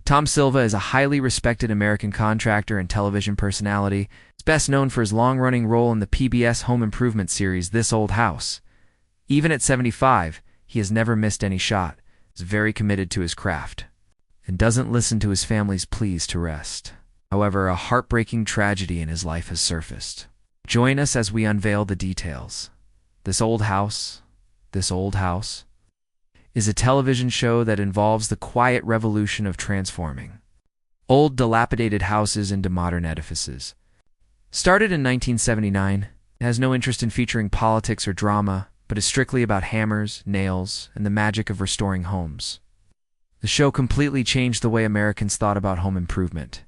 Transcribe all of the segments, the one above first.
Tom Silva is a highly respected American contractor and television personality. He's best known for his long-running role in the PBS home improvement series This Old House. Even at 75, he has never missed any shot, is very committed to his craft, and doesn't listen to his family's pleas to rest. However, a heartbreaking tragedy in his life has surfaced. Join us as we unveil the details. This Old House is a television show that involves the quiet revolution of transforming old, dilapidated houses into modern edifices. Started in 1979, it has no interest in featuring politics or drama, but is strictly about hammers, nails, and the magic of restoring homes. The show completely changed the way Americans thought about home improvement.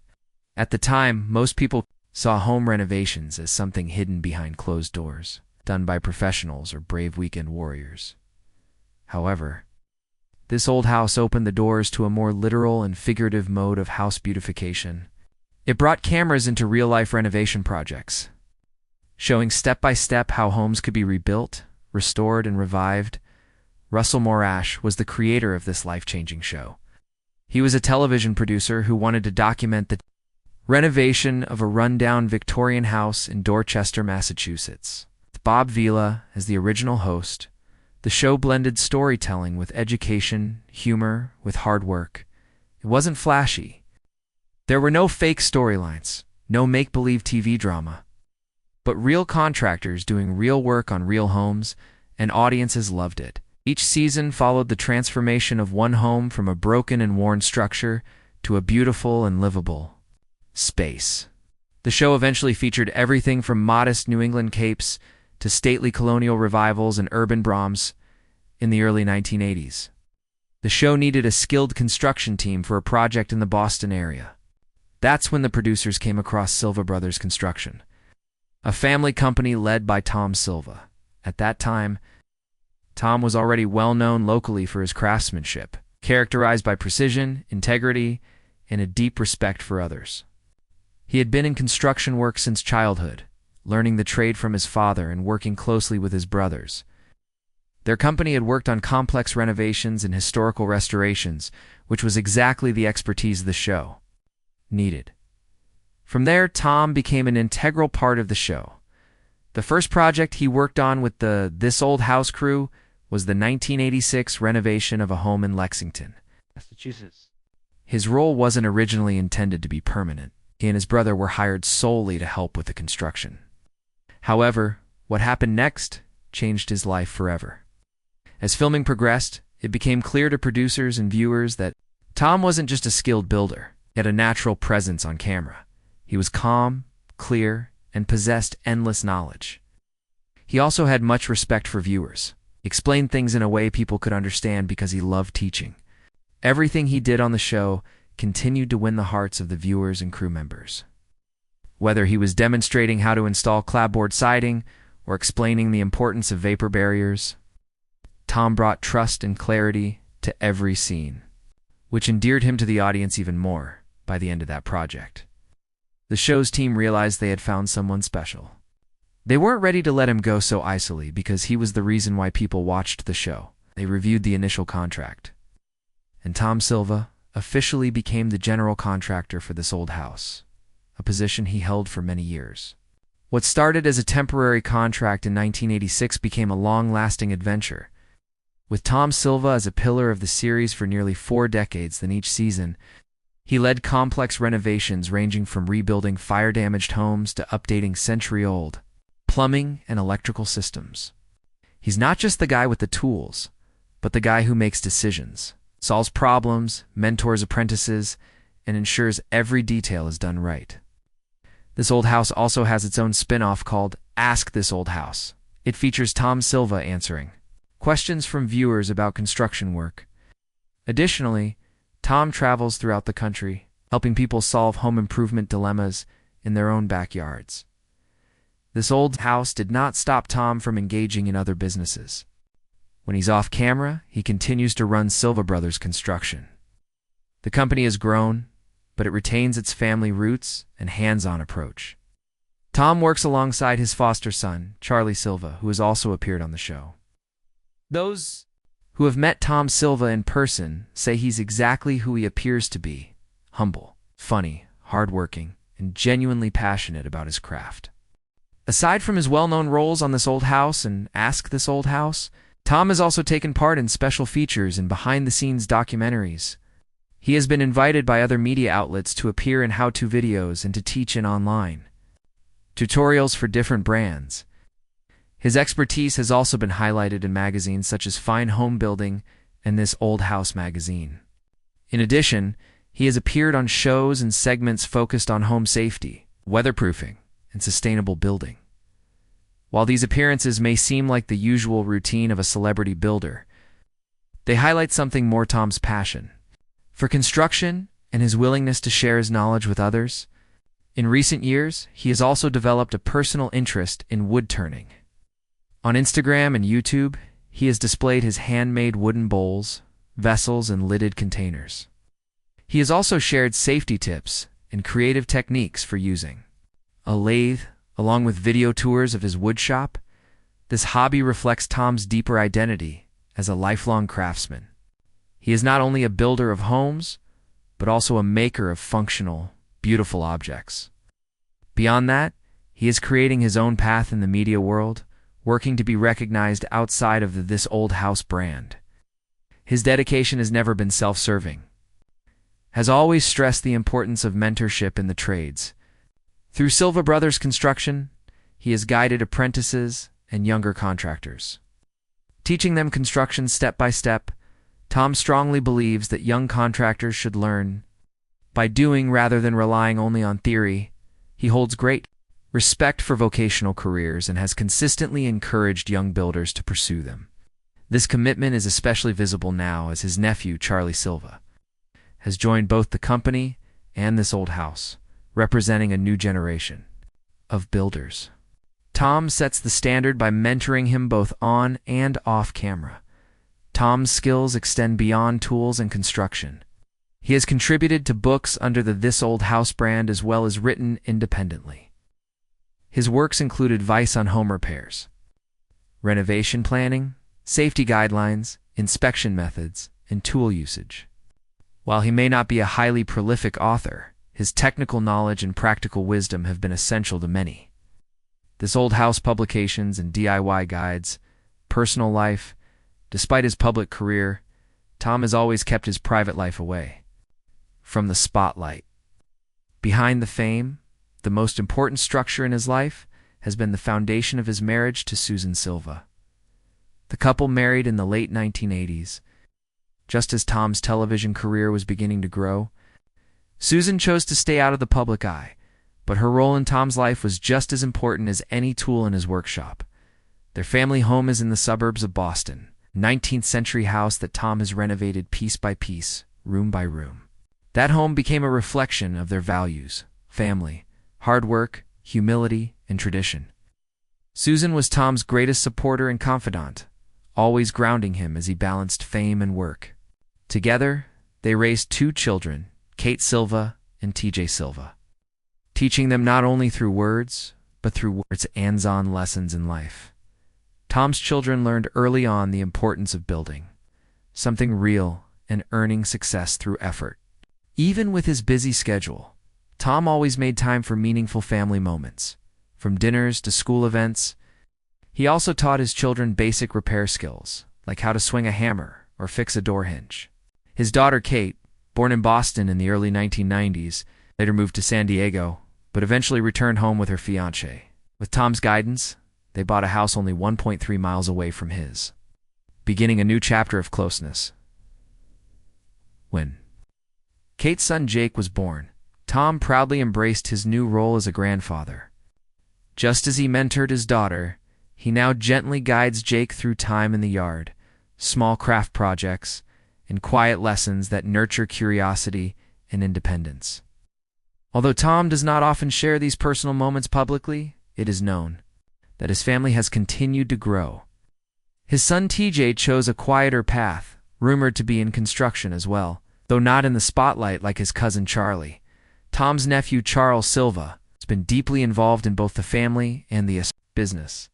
At the time, most people saw home renovations as something hidden behind closed doors, done by professionals or brave weekend warriors. However, This Old House opened the doors to a more literal and figurative mode of house beautification. It brought cameras into real-life renovation projects, showing step-by-step how homes could be rebuilt, restored, and revived. Russell Morash was the creator of this life-changing show. He was a television producer who wanted to document the renovation of a rundown Victorian house in Dorchester, Massachusetts. With Bob Vila as the original host, the show blended storytelling with education, humor with hard work. It wasn't flashy. There were no fake storylines, no make-believe TV drama, but real contractors doing real work on real homes, and audiences loved it. Each season followed the transformation of one home from a broken and worn structure to a beautiful and livable space. The show eventually featured everything from modest New England capes to stately colonial revivals and urban Brahms in the early 1980s. The show needed a skilled construction team for a project in the Boston area. That's when the producers came across Silva Brothers Construction, a family company led by Tom Silva. At that time, Tom was already well known locally for his craftsmanship, characterized by precision, integrity, and a deep respect for others. He had been in construction work since childhood, learning the trade from his father and working closely with his brothers. Their company had worked on complex renovations and historical restorations, which was exactly the expertise the show needed. From there, Tom became an integral part of the show. The first project he worked on with the This Old House crew was the 1986 renovation of a home in Lexington, Massachusetts. His role wasn't originally intended to be permanent. He and his brother were hired solely to help with the construction. However, what happened next changed his life forever. As filming progressed, it became clear to producers and viewers that Tom wasn't just a skilled builder. He had a natural presence on camera. He was calm, clear, and possessed endless knowledge. He also had much respect for viewers. He explained things in a way people could understand because he loved teaching. Everything he did on the show continued to win the hearts of the viewers and crew members. Whether he was demonstrating how to install clapboard siding or explaining the importance of vapor barriers, Tom brought trust and clarity to every scene, which endeared him to the audience even more by the end of that project. The show's team realized they had found someone special. They weren't ready to let him go so easily because he was the reason why people watched the show. They reviewed the initial contract, and Tom Silva officially became the general contractor for This Old House, a position he held for many years. What started as a temporary contract in 1986 became a long-lasting adventure. With Tom Silva as a pillar of the series for nearly 4 decades, then each season, he led complex renovations ranging from rebuilding fire-damaged homes to updating century-old plumbing and electrical systems. He's not just the guy with the tools, but the guy who makes decisions, solves problems, mentors apprentices, and ensures every detail is done right. This Old House also has its own spin-off called Ask This Old House. It features Tom Silva answering questions from viewers about construction work. Additionally, Tom travels throughout the country, helping people solve home improvement dilemmas in their own backyards. This Old House did not stop Tom from engaging in other businesses. When he's off camera, he continues to run Silva Brothers Construction. The company has grown, but it retains its family roots and hands-on approach. Tom works alongside his foster son, Charlie Silva, who has also appeared on the show. Those who have met Tom Silva in person say he's exactly who he appears to be, humble, funny, hardworking, and genuinely passionate about his craft. Aside from his well-known roles on This Old House and Ask This Old House, Tom has also taken part in special features and behind-the-scenes documentaries. He has been invited by other media outlets to appear in how-to videos and to teach in online tutorials for different brands. His expertise has also been highlighted in magazines such as Fine Home Building and This Old House magazine. In addition, he has appeared on shows and segments focused on home safety, weatherproofing, and sustainable building. While these appearances may seem like the usual routine of a celebrity builder, they highlight something more: Tom's passion for construction and his willingness to share his knowledge with others. In recent years, he has also developed a personal interest in woodturning. On Instagram and YouTube, he has displayed his handmade wooden bowls, vessels, and lidded containers. He has also shared safety tips and creative techniques for using a lathe, along with video tours of his wood shop. This hobby reflects Tom's deeper identity as a lifelong craftsman. He is not only a builder of homes, but also a maker of functional, beautiful objects. Beyond that, he is creating his own path in the media world, working to be recognized outside of the This Old House brand. His dedication has never been self-serving, has always stressed the importance of mentorship in the trades. Through Silva Brothers Construction, he has guided apprentices and younger contractors, teaching them construction step by step. Tom strongly believes that young contractors should learn by doing rather than relying only on theory. He holds great respect for vocational careers and has consistently encouraged young builders to pursue them. This commitment is especially visible now as his nephew, Charlie Silva, has joined both the company and This Old House, representing a new generation of builders. Tom sets the standard by mentoring him both on and off camera. Tom's skills extend beyond tools and construction. He has contributed to books under the This Old House brand as well as written independently. His works include advice on home repairs, renovation planning, safety guidelines, inspection methods, and tool usage. While he may not be a highly prolific author, his technical knowledge and practical wisdom have been essential to many. This Old House publications and DIY guides, personal life. Despite his public career, Tom has always kept his private life away from the spotlight. Behind the fame, the most important structure in his life has been the foundation of his marriage to Susan Silva. The couple married in the late 1980s. Just as Tom's television career was beginning to grow, Susan chose to stay out of the public eye, but her role in Tom's life was just as important as any tool in his workshop. Their family home is in the suburbs of Boston, 19th century house that Tom has renovated piece by piece, room by room. That home became a reflection of their values: family, hard work, humility, and tradition. Susan was Tom's greatest supporter and confidant, always grounding him as he balanced fame and work. Together, they raised 2 children, Kate Silva and TJ Silva, teaching them not only through words, but through hands-on lessons in life. Tom's children learned early on the importance of building something real and earning success through effort. Even with his busy schedule, Tom always made time for meaningful family moments, from dinners to school events. He also taught his children basic repair skills, like how to swing a hammer or fix a door hinge. His daughter Kate, born in Boston in the early 1990s, later moved to San Diego, but eventually returned home with her fiancé. With Tom's guidance, they bought a house only 1.3 miles away from his, beginning a new chapter of closeness. When Kate's son Jake was born, Tom proudly embraced his new role as a grandfather. Just as he mentored his daughter, he now gently guides Jake through time in the yard, small craft projects, and quiet lessons that nurture curiosity and independence. Although Tom does not often share these personal moments publicly, it is known that his family has continued to grow. His son TJ chose a quieter path, rumored to be in construction as well, though not in the spotlight like his cousin Charlie. Tom's nephew Charles Silva has been deeply involved in both the family and the business.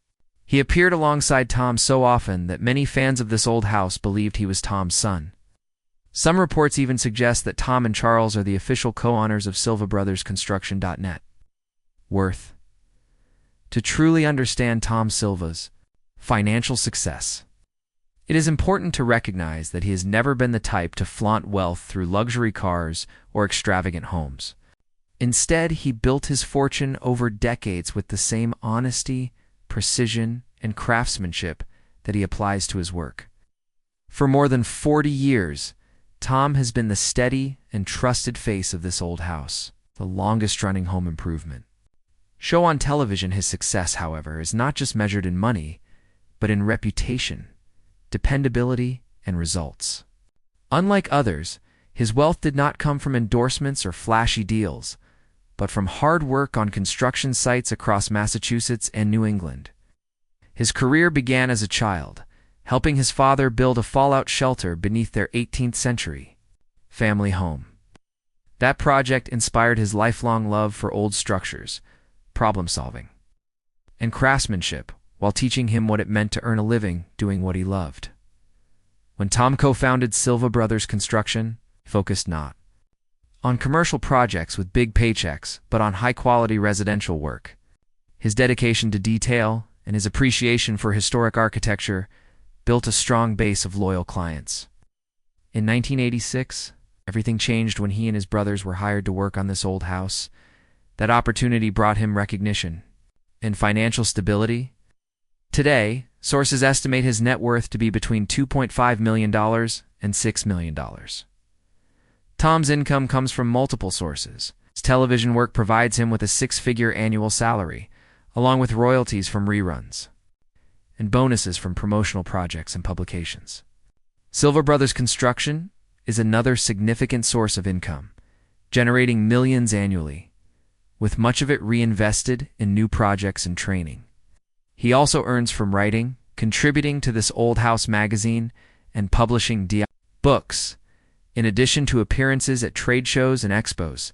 He appeared alongside Tom so often that many fans of This Old House believed he was Tom's son. Some reports even suggest that Tom and Charles are the official co-owners of Silva Brothers Construction.net. Worth. To truly understand Tom Silva's financial success, it is important to recognize that he has never been the type to flaunt wealth through luxury cars or extravagant homes. Instead, he built his fortune over decades with the same honesty, precision, and craftsmanship that he applies to his work. For more than 40 years, Tom has been the steady and trusted face of this old house, the longest-running home improvement show on television. His success, however, is not just measured in money, but in reputation, dependability, and results. Unlike others, his wealth did not come from endorsements or flashy deals, but from hard work on construction sites across Massachusetts and New England. His career began as a child, helping his father build a fallout shelter beneath their 18th-century family home. That project inspired his lifelong love for old structures, problem-solving, and craftsmanship, while teaching him what it meant to earn a living doing what he loved. When Tom co-founded Silva Brothers Construction, he focused not on commercial projects with big paychecks, but on high-quality residential work. His dedication to detail and his appreciation for historic architecture built a strong base of loyal clients. In 1986, everything changed when he and his brothers were hired to work on this old house. That opportunity brought him recognition and financial stability. Today, sources estimate his net worth to be between $2.5 million and $6 million. Tom's income comes from multiple sources. His television work provides him with a six-figure annual salary, along with royalties from reruns and bonuses from promotional projects and publications. Silva Brothers Construction is another significant source of income, generating millions annually, with much of it reinvested in new projects and training. He also earns from writing, contributing to this old house magazine, and publishing books, in addition to appearances at trade shows and expos.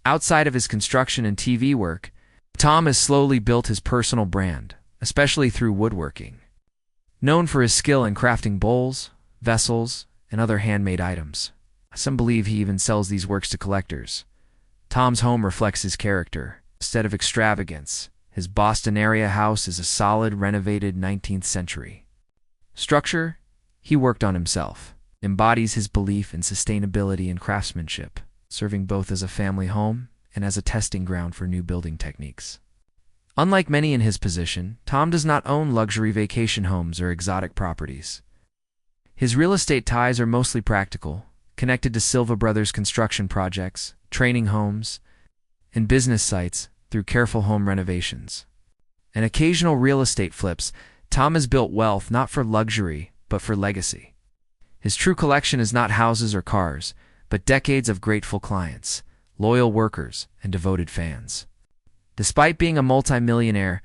Outside of his construction and TV work, Tom has slowly built his personal brand, especially through woodworking. Known for his skill in crafting bowls, vessels, and other handmade items, some believe he even sells these works to collectors. Tom's home reflects his character. Instead of extravagance, his Boston area house is a solid, renovated 19th century structure he worked on himself. Embodies his belief in sustainability and craftsmanship, serving both as a family home and as a testing ground for new building techniques. Unlike many in his position, Tom does not own luxury vacation homes or exotic properties. His real estate ties are mostly practical, connected to Silva Brothers construction projects, training homes, and business sites through careful home renovations and occasional real estate flips. Tom has built wealth not for luxury, but for legacy. His true collection is not houses or cars, but decades of grateful clients, loyal workers, and devoted fans. Despite being a multimillionaire,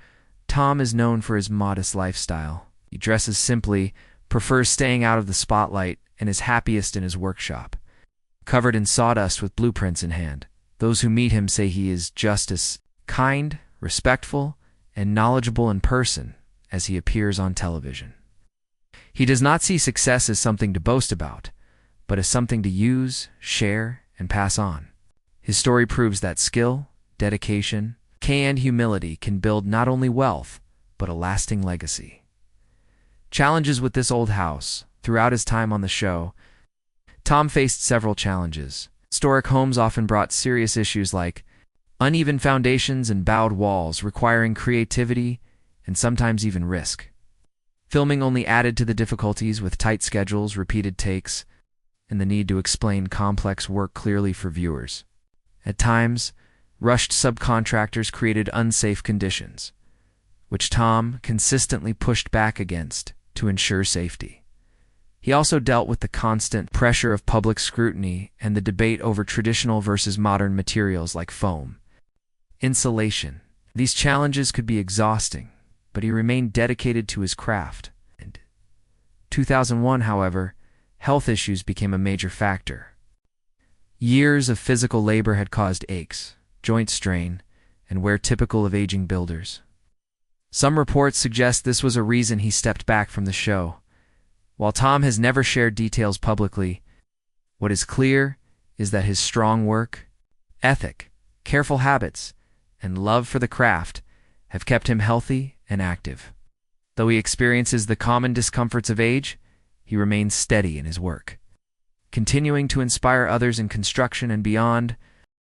Tom is known for his modest lifestyle. He dresses simply, prefers staying out of the spotlight, and is happiest in his workshop, covered in sawdust with blueprints in hand. Those who meet him say he is just as kind, respectful, and knowledgeable in person as he appears on television. He does not see success as something to boast about, but as something to use, share, and pass on. His story proves that skill, dedication, and humility can build not only wealth, but a lasting legacy. Challenges with this old house. Throughout his time on the show, Tom faced several challenges. Historic homes often brought serious issues like uneven foundations and bowed walls, requiring creativity and sometimes even risk. Filming only added to the difficulties, with tight schedules, repeated takes, and the need to explain complex work clearly for viewers. At times, rushed subcontractors created unsafe conditions, which Tom consistently pushed back against to ensure safety. He also dealt with the constant pressure of public scrutiny and the debate over traditional versus modern materials like foam, insulation. These challenges could be exhausting, but he remained dedicated to his craft. In 2001, however, health issues became a major factor. Years of physical labor had caused aches, joint strain, and wear typical of aging builders. Some reports suggest this was a reason he stepped back from the show. While Tom has never shared details publicly, What is clear is that his strong work, ethic, careful habits, and love for the craft have kept him healthy and active. Though he experiences the common discomforts of age, he remains steady in his work, continuing to inspire others in construction and beyond.